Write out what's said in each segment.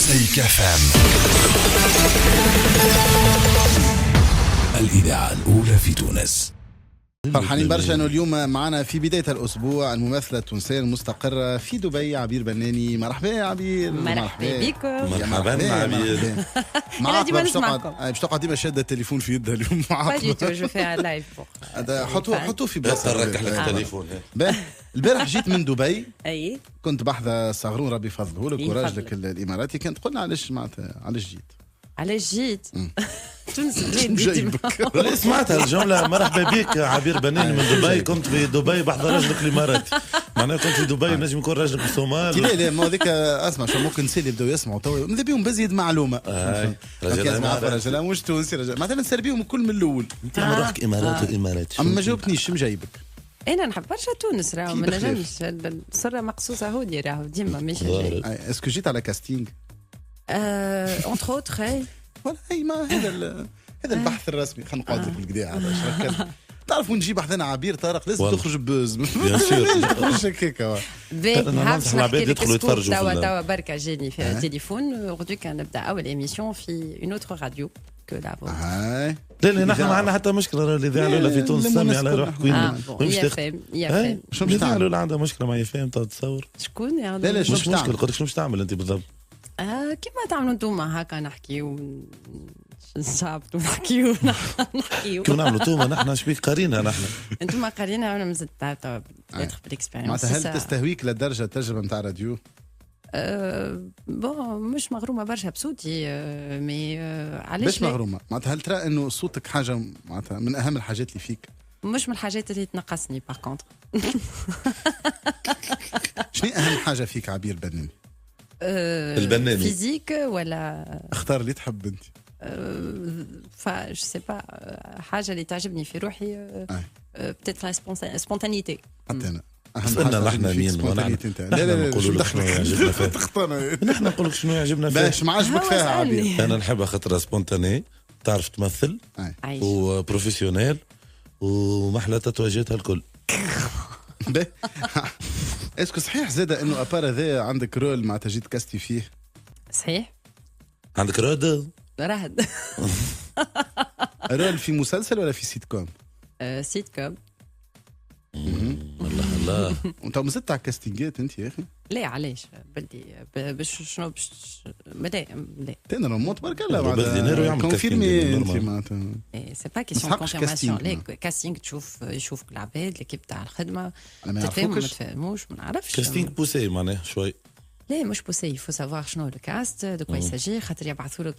مزيكا فام، الإذاعة الأولى في تونس. فرحانين برشا انه اليوم معنا في بدايه الاسبوع الممثله التونسيه المستقره في دبي عبير بناني. مرحبا يا عبير. مرحبا بكم. مرحبا عبير. معاك ديما باش نسمعكم. تقعد ديما شاده التليفون في يدها اليوم معاك. باجيتو جو في لايف. حطوه في لا بلاصه. تركح لك التليفون. البارح جيت من دبي، اي كنت بحذا صغرون ربي يفضله لك يفضل. وراجلك الاماراتي. كانت قلنا علاش معناتها علاش جيت؟ علاش جيت؟ تونس شنو جايبك؟ ولا سمعتها الجملة مرحبا بك عبير بناني من دبي. كنت في دبي بحضر رجلك الإماراتي. معناها كنت في دبي نجم يكون رجلك لا الصومال. لا ما هذيك اسمع شو ممكن نسالي يبداو يسمعوا توا ماذا بيهم بزيد معلومه. رجل رجل مش تونسي رجل مثلا نسال بيهم الكل من الاول. انت عم روحك إمارات وإمارات. اما ما جاوبتنيش شو جايبك؟ انا نحب برشا تونس راهو ما بخير. نجمش السره مقصوصه هودي راهو ديما ماشي جاي. اسكو جيت على كاستينغ؟ اونتر اوتر ولا اي ما هذا البحث الرسمي. خلينا نقعد لك بالكدا على شركات. تعرف وين نجيب حدنا عبير طارق لازم والله. تخرج بوز. بيان سور. تخرج هكاك. أنا ننصح العباد يدخلوا يتفرجوا في توا بركه جاني في التليفون اغدو كان نبدا اول ايميسيون في اون اوتر راديو كو لا هاي لا لا نحن ما عندنا حتى مشكلة. الإذاعة الأولى في تونس سامي على روحك وين يا فهم يا فهم. شو باش الإذاعة تعمل؟ الأولى عندها مشكلة مع يفهم تصور. شكون يا لا، لا، شو مش باش تعمل؟ مشكلة. قلت لك شنو باش تعمل أنت بالضبط؟ كيما تعملوا انتوما هكا نحكيو نصابطوا نحكيو نحكيو كيف نعملوا توما نحن شبيك قارينا نحن. انتوما قارينا وانا مازلت توا بديت بالاكسبيريونس. معناتها هل تستهويك لدرجه التجربه نتاع راديو؟ بون مش مغرومه برشا بصوتي مي علاش باش لا؟ مغرومه؟ معناتها هل ترى انه صوتك حاجه معناتها من اهم الحاجات اللي فيك؟ مش من الحاجات اللي تنقصني باغ كونتر. شنو اهم حاجه فيك عبير بناني؟ البناني. فيزيك ولا اختار اللي تحب انت. جو سي با حاجه اللي تعجبني في روحي بتيت سبونتانيتي. حتى انا سألنا نحن مين ونحن لا لا لا نقولوا شو لك شنو دخلك؟ يعجبنا فيه. تختار نحن نقول لك شنو يعجبنا فيه. باش ما عجبك هو فيها سألني. عبير؟ انا نحبها خاطرها سبونتاني، تعرف تمثل عايش وبروفيسيونيل ومحلى تتواجدها الكل. باهي. اسكو صحيح زاده انه ابار هذا عندك رول معناتها جيت كاستي فيه؟ صحيح عندك رود رهد رول في مسلسل ولا في سيت كوم؟ سيت كوم. الله الله. وانت مازلت على كاستينجات انت يا اخي؟ لا علاش بلدي باش شنو باش لا تاني راه تبارك الله بس دينار ويعمل كونفيرمي كاستينج انت نورمال. معناتها. سي با كيسيون مسحقش كونفيرماسيون. كاستينج. لا كاستينغ يشوفك العباد ليكيب تاع الخدمه انا ما تتفاهموا ما يعرفوكش. تفاهموش ما نعرفش. كاستينغ بوسي معناه شوي. لا مش بوسي فو سافوار شنو لو كاست دو كوا يساجي خاطر يبعثوا لك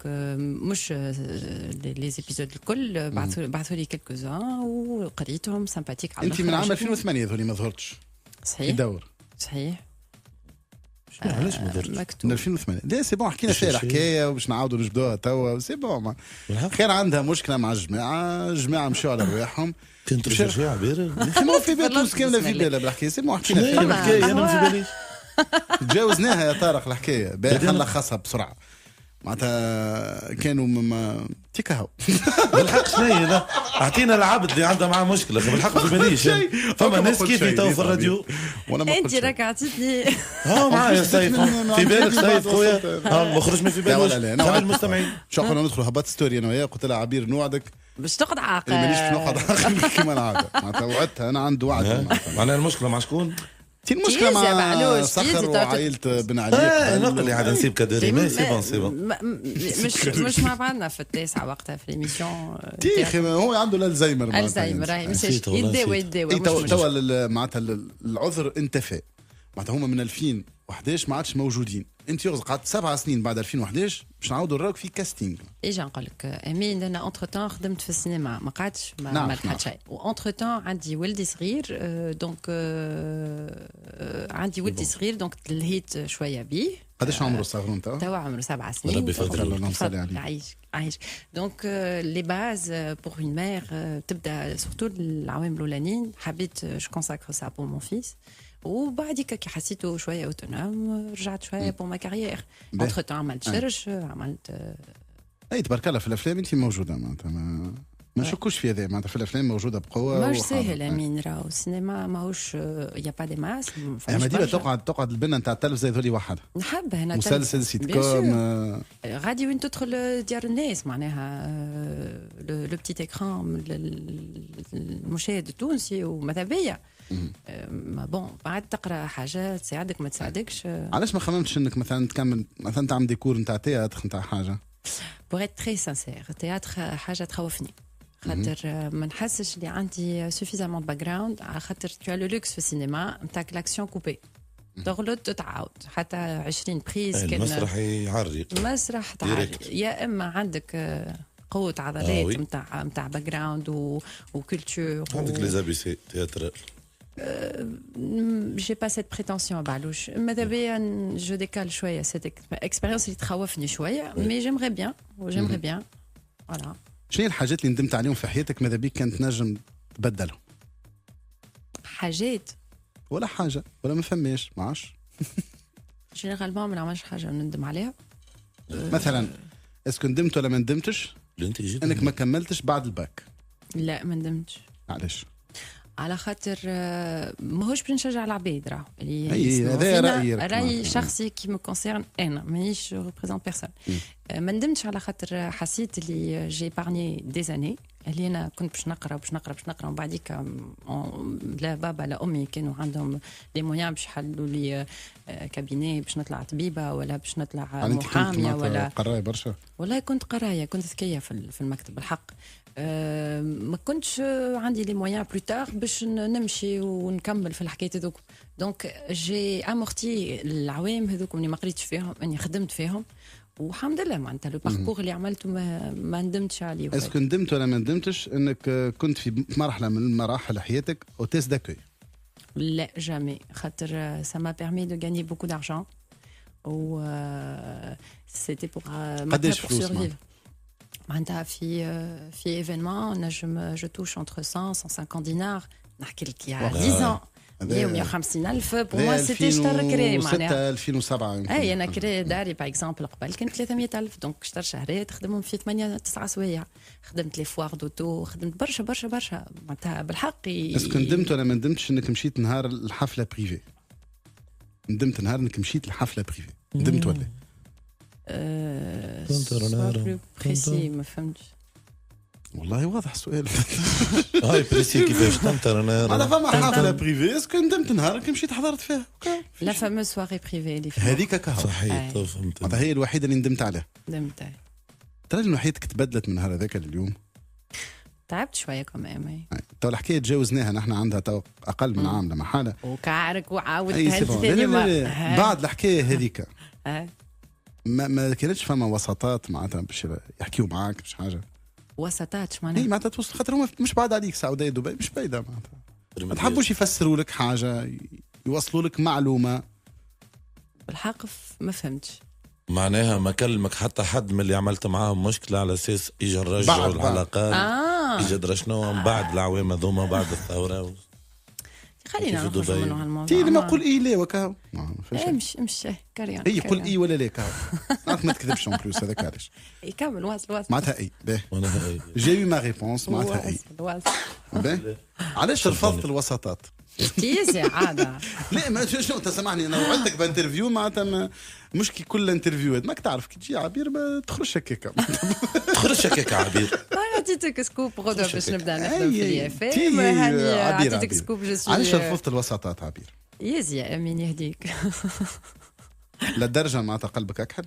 مش لي زيبيزود الكل بعثوا لي كيلكو زان وقريتهم سامباتيك على انت من الآخر، عام عجبني. 2008 هذولي ما ظهرتش صحيح يدور صحيح علاش ما درتش؟ من مكتوب 2008. لا سي بون حكينا فيها الحكايه وباش نعاودوا نجبدوها توا سي بون. بالحق كان عندها مشكله مع الجماعه مشوا على رواحهم. كنت رجع شوي عبير. ما في بال تونس كامله في بالها بالحكايه سي بون حكينا شنو هي فيها. الحكايه انا ما في باليش. تجاوزناها يا طارق الحكايه باهي خلينا نلخصها بسرعه. معناتها كانوا تيكا هاو. بالحق شنو هي لا اعطينا العبد اللي عنده معاه مشكله بالحق ما في باليش. فما ناس كيفي تو في الراديو. وانا ما انت قلت شيء. راك عطيتني ها معايا سيف في بالك سيف خويا. ما خرج ما في لا بالوش. ولا لا خلي انا المستمعين. شو قلنا ندخل هبط ستوري انا وياه قلت لها عبير نوعدك باش تقعد عاقل اللي مانيش باش نقعد عاقل كيما العاده. معناتها وعدتها انا عنده وعد. معناها المشكله مع شكون؟ تي المشكله تيزي يا مع معلوش، صخر تيزي وعائله بن علي. نقل عاد نسيب كادري مي سي بون سي بون. مش مع بعضنا في التاسعه وقتها في ليميسيون تيخي هو عنده الالزهايمر. معناتها. الزهايمر راهي نسيت والله، يداوى نسيت. يداوى إيه مش مشكلة. توا معناتها العذر انتفى. معناتها هما من 2011 ما عادش موجودين. انت يغزق قعدت 7 سنين بعد 2011 باش نعاودوا نراك في كاستينغ. ايجا نقول لك امين انا اونتر تان خدمت في السينما ما قعدتش ما نعرف، عملت حتى نعرف. شيء واونتر تان عندي ولدي صغير دونك عندي ولدي صغير دونك تلهيت شويه بيه. قداش عمره الصغرون توا؟ عمره 7 سنين. ربي يفضل. اللهم صل عليه. عايش دونك لي باز بور اون مير تبدا سورتو العوام الاولانيين حبيت جو كونساكر سا بور مون فيس وبعديك كي حسيته شويه اوتونوم رجعت شويه بور ما كارير. باهي. اونتر تان عملت شرش عملت اي تبارك الله في الافلام انت موجوده معناتها ما نشكوش في هذا معناتها في الافلام موجوده بقوه ماهوش وحاضرة. ساهل امين راهو السينما ماهوش يا با دي ماس اما ديما تقعد البنه نتاع التلفزه هذولي وحدها نحب هنا مسلسل سيت كوم غادي وين تدخل ديار الناس معناها لو بتيت اكران المشاهد التونسي وماذا بيا ما بون بعد تقرا حاجه تساعدك ما تساعدكش علاش ما خممتش انك مثلا تكمل مثلا تعمل ديكور نتاع تياتر نتاع حاجه بوغ ات تري سانسير تياتر حاجه تخوفني خاطر ما نحسش اللي عندي سوفيزامون باك جراوند على خاطر تو لو لوكس في السينما نتاعك لاكسيون كوبي تغلط تتعاود حتى 20 بريز المسرح يعري مسرح تعري يا اما عندك قوة عضلات نتاع باك جراوند وكولتور عندك لي زابي سي تياتر j'ai pas cette prétention بعلوش ماذا بيا جو ديكال شويه cette expérience اللي تخوفني شويه mais j'aimerais bien voilà. شنو الحاجات اللي ندمت عليهم في حياتك ماذا بيك كانت نجم تبدلهم؟ حاجات ولا حاجه ولا ما فماش ما عادش جينيرالمون ما نعملش حاجه نندم عليها مثلا اسكو ندمت ولا ما ندمتش انك ما كملتش بعد الباك؟ لا ما ندمتش. علاش؟ على خاطر ماهوش باش نشجع العباد راهو هذا رايي شخصي كي مو كونسيرن انا مانيش ريبريزونت بيرسون ما ندمتش على خاطر حسيت اللي جي بارني دي زاني اللي انا كنت باش نقرا ومن بعديك لا بابا لا امي كانوا عندهم لي مويان باش يحلوا لي كابيني باش نطلع طبيبه ولا باش نطلع محاميه ولا قرايه برشا. والله كنت قرايه كنت ذكيه في المكتب الحق ما كنتش عندي لي مويان بلو تار باش نمشي ونكمل في الحكايه هذوك دونك جي امورتي العوام هذوك اللي ما قريتش فيهم اني خدمت فيهم والحمد لله معناتها لو باركور اللي عملته ما ندمتش عليه. اسكو ندمت ولا ما ندمتش انك كنت في مرحله من مراحل حياتك اوتيس داكوي؟ لا جامي خاطر سا ما بيرمي دو غاني بوكو دارجون و سيتي بور قداش فلوس معناتها في ايفينمون نجم جو توش انتر 100 150 دينار نحكي لك يا 10 150,000 بور موا سيتي شطر كري معناها 2007 اي انا كري داري باغ اكزومبل قبل كان 300,000 دونك شطر شهريات تخدمهم في 8 9 سوايع خدمت لي فوار دوتو خدمت برشا معناتها بالحق. اسكو ندمت ولا ما ندمتش انك مشيت نهار الحفله بريفي؟ ندمت نهار انك مشيت الحفله بريفي ندمت ولا؟ بريسي ما فهمتش والله واضح السؤال. هاي بريسي كيفاش تنترنر انا فما حفله بريفي اسكو ندمت نهارك مشيت حضرت فيها لا فما سواري بريفي اللي هذيك كهو صحيح فهمت هذا هي الوحيده اللي ندمت عليها. ندمت ترى انه حياتك تبدلت من نهار هذاك لليوم. تعبت شويه كمان تو الحكايه تجاوزناها نحن عندها تو اقل من عام لما حاله وكعرك وعاود ثاني بعد الحكايه هذيك ما كانتش فما وسطات معناتها باش يحكيوا معاك مش حاجه وسطات معناتها اي معناتها توصل خاطر هما مش بعاد عليك سعوديه دبي مش بعيده معناتها ما تحبوش يفسروا لك حاجه يوصلوا لك معلومه بالحق ما فهمتش معناها ما كلمك حتى حد من اللي عملت معاهم مشكله على اساس يجي نرجعوا العلاقات يجي درا شنو من بعد العوام هذوما بعد الثوره خلينا نخرجوا منه هالموضوع. تي لما نقول اي لا وكاو مش كاريان اي قول اي ولا لا كاو ما تكذبش اون بلوس هذاك علاش يكمل واصل معناتها اي باهي جي يو ما ريبونس معناتها اي باهي علاش رفضت الوسطات؟ تيزي عادة لا ما شنو تسمعني انا وعدتك بانترفيو معناتها مش كي كل انترفيوات ماك تعرف كي تجي عبير ما تخرجش هكاك عبير عطيتك سكوب غدوه باش نبدا نخدم في اليافي هاني عطيتك سكوب علاش رفضت الوسطات عبير؟ يزي يا امين يهديك للدرجه معناتها قلبك اكحل؟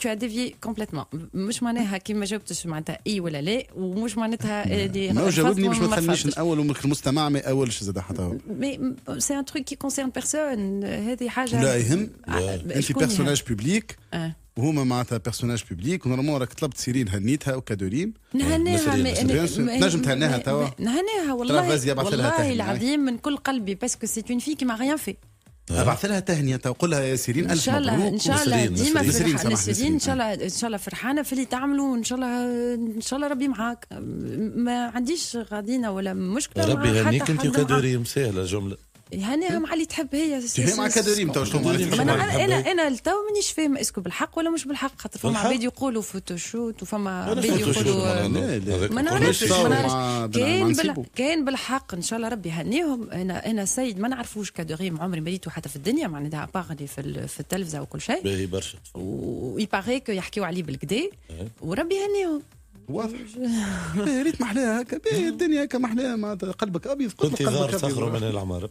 tu as dévié complètement مش معناها كي ما جاوبتش معناتها اي ولا لا ومش معناتها دي ما جاوبني مش ما تخلينيش الاول ومن المستمع ما اولش زاد حتى هو مي سي ان تروك كي كونسيرن بيرسون هذه حاجه لا يهم انت بيرسوناج بوبليك وهما معناتها بيرسوناج بوبليك ونورمال راك طلبت سيرين هنيتها وكادوريم نهنيها نجم تهنيها توا نهنيها والله العظيم من كل قلبي باسكو سي اون في كي ما ريان في ابعث لها تهنئه تقول لها يا سيرين الف مبروك ان شاء الله ديما نسرين ان شاء الله فرحانه في اللي تعملوا ان شاء الله ربي معاك ما عنديش غادينا ولا مشكله ربي يهنيك انت وكادوريم سهله جمله هانيها مع اللي تحب هي مع كادريم تو شنو انا التو مانيش فاهم اسكو بالحق ولا مش بالحق خاطر فما عباد يقولوا فوتوشوت وفما عباد يقولوا ما نعرفش كاين بالحق ان شاء الله ربي يهنيهم. انا سيد ما نعرفوش كادريم عمري ما ريته حتى في الدنيا معناتها باغلي في التلفزه وكل شيء باهي برشا ويباغي كو يحكيوا عليه بالكدا وربي يهنيهم. واضح ريت محلاها هكا الدنيا هكا محلاها معناتها قلبك ابيض كنت انتظار صخروا من العمارة.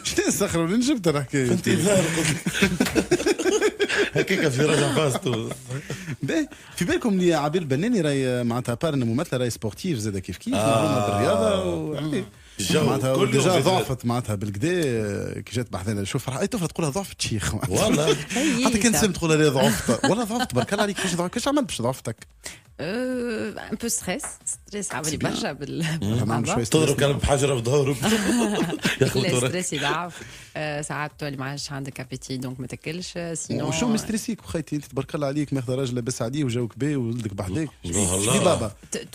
شنو صخروا من جبت الحكايه كنت انتظار هكاك في رجع فاستو. في بالكم اللي عبير البناني راهي معناتها بارن ممثله راهي سبورتيف زاد كيف بالرياضه معناتها ديجا ضعفت معناتها بالكدا كي جات بحثنا شوف اي طفله تقولها ضعفت شيخ والله حتى كان سمت تقول لها ضعفت والله ضعفت برك الله عليك كيفاش عملت باش ضعفتك؟ ان بو ستريس عملي برشا تضرب كلب بحجره في ظهره ستريس يضعف ساعات تولي ما عادش عندك ابيتي دونك ما تاكلش سينو وشو مستريسيك وخيتي انت تبارك الله عليك ماخذ راجل لاباس عليه وجاوك باهي وولدك بحداك شبي بابا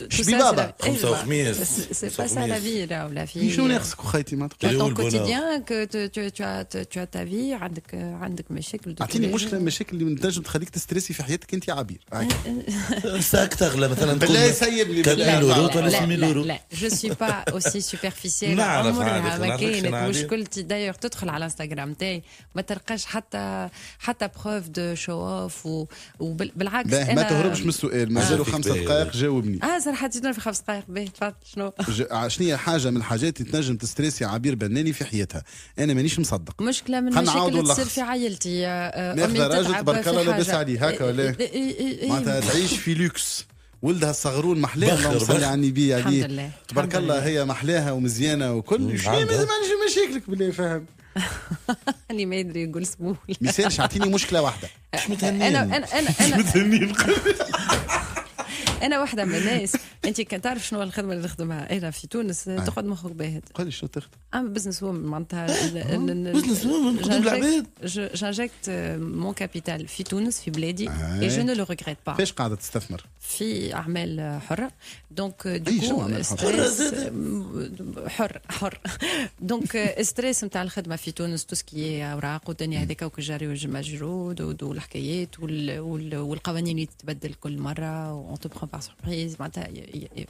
شبي بابا خمسة وخميس سي با سا لا في ولا في شنو ناقصك وخيتي معناتها ton quotidien que tu as ta vie عندك مشاكل اعطيني مشكله المشاكل اللي تنجم تخليك تستريسي في حياتك انت عبير تغلى مثلا بالله سيبني لا جو سوي با اوسي سوبرفيسيال عمرها ما كانت مشكلتي داير تدخل على انستغرام تاعي ما تلقاش حتى بروف دو شو اوف وبالعكس انا ما تهربش من السؤال مازالوا 5 دقائق جاوبني صراحه جينا في 5 دقائق باهي تفضل شنو هي حاجه من الحاجات اللي تنجم تستريسي عبير بناني في حياتها انا مانيش مصدق مشكله من المشاكل اللي تصير في عائلتي امي راجل تبارك الله لاباس عليه هكا ولا معناتها تعيش في لوكس ولدها الصغرون محلاها اللهم صل على النبي عليه تبارك الله هي محلاها ومزيانه وكل شيء ما نجي مشاكلك بالله فاهم اني ما يدري يقول سمول مثال اعطيني مشكله واحده مش متهنين انا متهنين انا واحده من الناس انت تعرف شنو الخدمه اللي نخدمها انا في تونس تقعد مخك باهت قولي شنو تخدم بزنس وومن معناتها بزنس وومن تخدم العباد جانجكت مون كابيتال في تونس في بلادي اي جو نو لو ريغريت با فاش قاعده تستثمر في اعمال حره دونك دوكو حر دونك ستريس نتاع الخدمه في تونس توسكي اوراق والدنيا هذيك وكجاري والمجرود والحكايات والقوانين اللي تتبدل كل مره اون تو برون بار سوربريز معناتها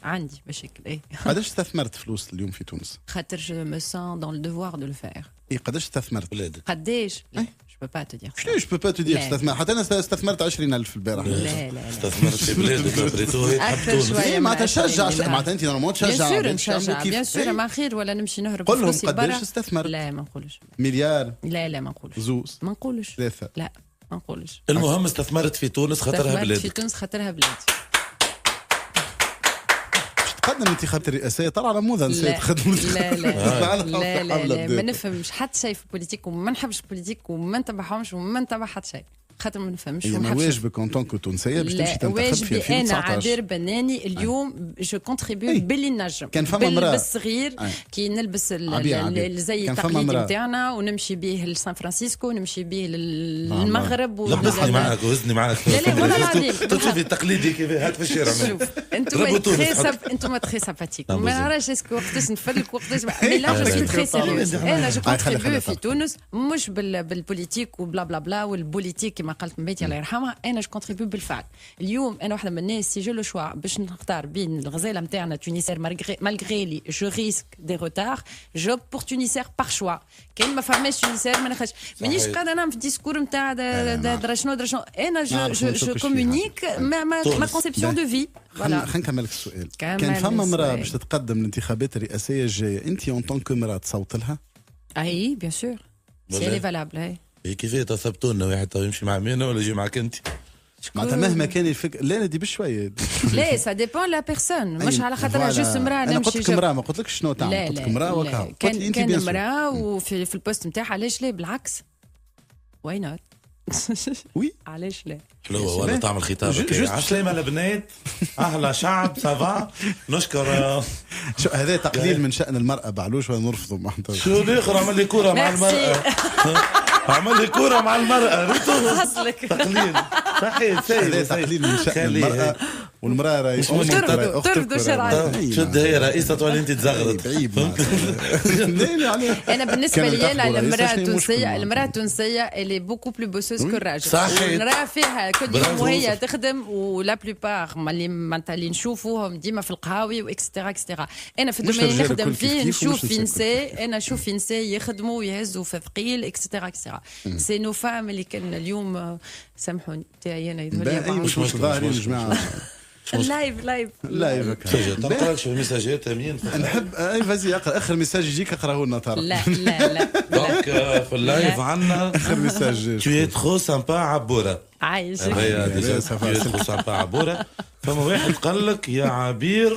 عندي مشاكل ايه قداش استثمرت فلوس اليوم في تونس؟ خاطر جو مو سون دون لو ديفوار دو لو فير اي قداش استثمرت؟ قداش؟ جو با تو دير شنو جو با تو دير استثمار حتى انا استثمرت 20,000 البارح لا استثمرت في بلادك اكثر شويه معناتها تشجع معناتها انت نورمال تشجع بيان سور ما خير ولا نمشي نهرب قول لهم قداش استثمرت؟ لا ما نقولش مليار لا ما نقولش زوز ما نقولش 3 لا ما نقولش المهم استثمرت في تونس خاطرها بلادك في تونس خاطرها بلادي تقدم انتخابات الرئاسيه طلع على موضه نسيت خدمه لا ما نفهمش حتى شيء في البوليتيك وما نحبش البوليتيك وما نتبعهمش وما نتبع حتى شيء خاطر ما نفهمش واجبك اون طونك تونسيه باش تمشي تنتخب في 2019 انا عبير بناني اليوم جو كونتريبيو باللي نجم كان فما امراه بلبس صغير كي نلبس الزي التقليدي نتاعنا ونمشي به لسان فرانسيسكو ونمشي به للمغرب لبسني معك وزني معك لا والله العظيم تشوفي التقليدي كيف هات في الشارع شوف انتم تري سامباتيك ما نعرفش اسكو وقتاش نفلك وقتاش مي لا جو سوي تري سيريوز انا جو كونتريبيو في تونس مش بالبوليتيك وبلا بلا بلا والبوليتيك كما قالت بيتي الله يرحمها انا جو كونتريبيو بالفعل اليوم انا واحده من الناس سي جو لو شوا باش نختار بين الغزاله نتاعنا تونسير مالغري لي جو ريسك دي روتار جو بور تونسير بار شوا كان ما فهمش تونسير ما نخرجش مانيش قاعده نعمل في الديسكور نتاع درشنو انا جو كومونيك ما كونسيبسيون دو في خلينا نكملك السؤال كان فما امراه باش تتقدم الانتخابات الرئاسيه الجايه انت اون طونك امراه تصوت لها؟ اي بيان سور سي لي فالابل هي كيفاش تصبتوا لنا واحد يمشي مع مينا ولا يجي معك انت؟ معناتها مهما كان الفكر لا دي بشويه لا سا ديبون لا بيرسون مش على خاطر جوست امراه نمشي قلت لك امراه ما قلتلكش شنو تعمل قلت لك امراه وكا كان امراه وفي البوست نتاعها علاش لا بالعكس واي نوت وي علاش لا حلوه ولا تعمل خطاب عسلامه البنات اهلا شعب سافا نشكر شو هذا تقليل من شأن المرأة بعلوش ولا نرفضه معناتها شو الاخر عمل لي كوره مع المرأة عمل لي كوره مع المرأة اصلك تقليل صحيح هذا تقليل من شأن المرأة والمراه راهي ترفضوا شرعا. شد هي رئيسة تولي انت تزغرط. انا بالنسبه لي المراه التونسيه اللي بوكو بلو بوسوس كو الراجل. المراه فيها كل يوم وهي تخدم ولا بلوبار اللي نشوفوهم ديما في القهاوي واكسترا اكسترا. انا في الدومين اللي نخدم فيه نشوف في نساء، انا نشوف في نساء يخدموا ويهزوا في ثقيل اكسترا اكسترا. سي نو فام اللي كان اليوم سامحوني تاعي انا يظهر لي مش ظاهرين يا جماعه. لايف تقرا شو المساجات امين؟ نحب اي فازي اقرا اخر ميساج يجيك اقراه لنا ترى. لا دونك في اللايف عندنا اخر ميساج تو اي ترو سامبا عبوره. عايش هي ديجا تو اي ترو سامبا عبوره. فما واحد قال لك يا عبير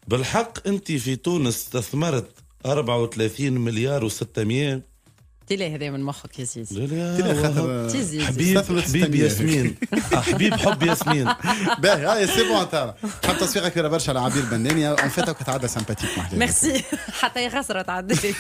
بالحق انت في تونس استثمرت 34 مليار و600. تلاقي هذا من مخك يا سيدي. حبيب ياسمين. حبيب حب ياسمين. باهي هاي سي بون ترى. حتى تصفيقه كبيره برشا على عبير بناني اون فيت كتعدى سامباتيك محلاه. ميرسي حتى هي خسرت تعدي.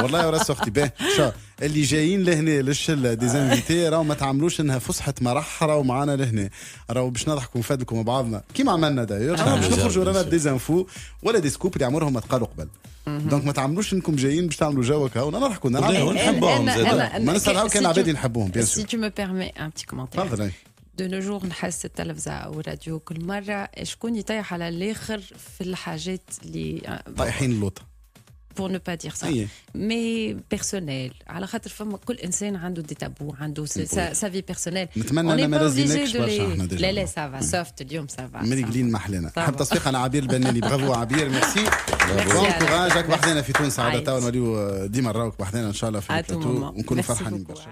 والله يا راس اختي باهي شو اللي جايين لهنا للشله ديزانفيتي راهو ما تعملوش انها فسحه مرح راهو معانا لهنا راهو باش نضحكوا ونفادلكوا مع بعضنا كيما عملنا داير باش نخرجوا رانا ديزانفو ولا دي سكوب اللي عمرهم ما تقالوا قبل. دونك ما تعملوش انكم جايين باش تعملوا جوك هاو نضحكوا نحبهم زاد ما نسالها كان عباد نحبوهم بيان سور. سي تو مي بيرمي ان بتي كومونتير. تفضل. دو نو جور نحس التلفزه او الراديو كل مره شكون يطيح على الاخر في الحاجات اللي طايحين اللوطه. pour ne pas dire ça mais personnel على خاطر فما كل انسان عنده دي تابو عنده sa vie personnelle. نتمنى ما نزينكش برشا احنا ديجا. لا سافا سوفت اليوم سافا مريقلين محلنا. حب تصفيق على عبير البناني. برافو عبير ميرسي. بون كوراج. راك بحذنا في تونس عاده ونوليو ديما نراوك بحذنا ان شاء الله في البلاتو ونكونوا فرحانين برشا.